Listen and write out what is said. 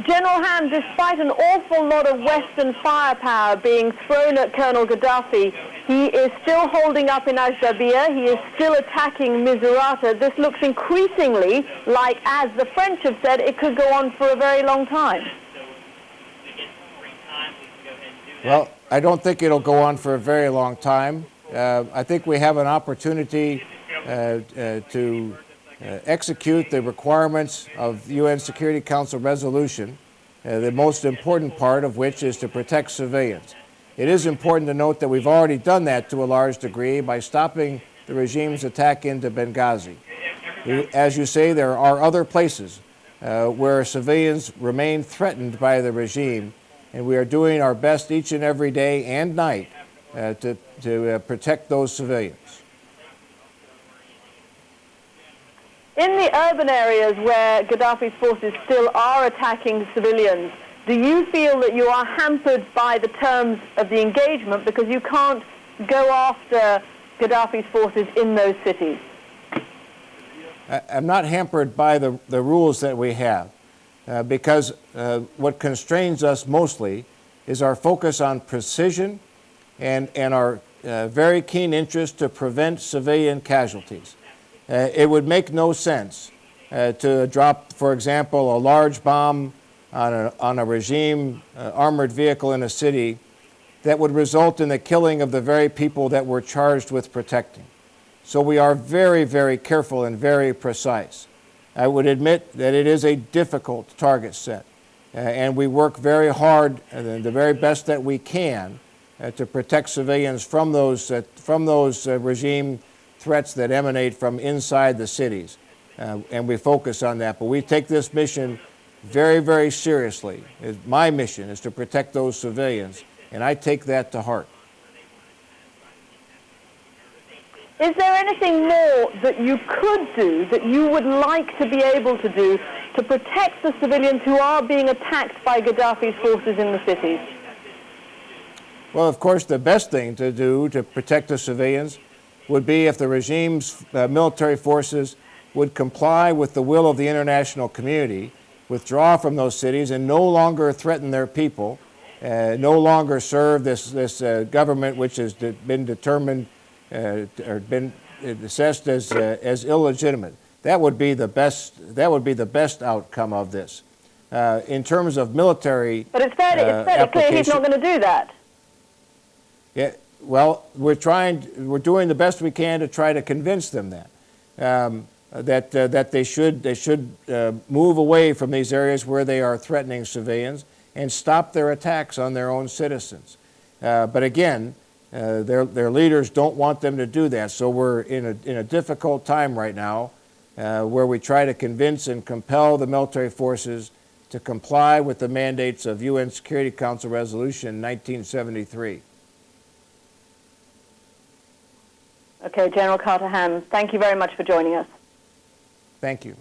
General Ham, despite an awful lot of Western firepower being thrown at Colonel Gaddafi, he is still holding up in Ajdabiya. He is still attacking Misurata. This looks increasingly like, as the French have said, it could go on for a very long time. Well, I don't think it'll go on for a very long time. I think we have an opportunity to execute the requirements of the UN Security Council resolution, the most important part of which is to protect civilians. It is important to note that we've already done that to a large degree by stopping the regime's attack into Benghazi. As you say, there are other places where civilians remain threatened by the regime, and we are doing our best each and every day and night to protect those civilians. In the urban areas where Gaddafi's forces still are attacking civilians, do you feel that you are hampered by the terms of the engagement because you can't go after Gaddafi's forces in those cities? I'm not hampered by the rules that we have because what constrains us mostly is our focus on precision and our very keen interest to prevent civilian casualties. It would make no sense to drop, for example, a large bomb on a regime armored vehicle in a city that would result in the killing of the very people that we're charged with protecting. So we are very, very careful and very precise. I would admit that it is a difficult target set, and we work very hard and the very best that we can to protect civilians from those regime threats that emanate from inside the cities, and we focus on that. But we take this mission very, very seriously. My mission is to protect those civilians, and I take that to heart. Is there anything more that you could do, that you would like to be able to do, to protect the civilians who are being attacked by Gaddafi's forces in the cities? Well, of course, the best thing to do to protect the civilians would be if the regime's military forces would comply with the will of the international community, withdraw from those cities and no longer threaten their people, no longer serve this government which has been determined or been assessed as illegitimate. That would be the best outcome of this. In terms of military, but it's fairly clear he's not going to do that. Yeah. Well, we're doing the best we can to try to convince them that they should move away from these areas where they are threatening civilians and stop their attacks on their own citizens. But again, their leaders don't want them to do that. So we're in a difficult time right now, where we try to convince and compel the military forces to comply with the mandates of UN Security Council Resolution 1973. Okay, General Carter Ham, thank you very much for joining us. Thank you.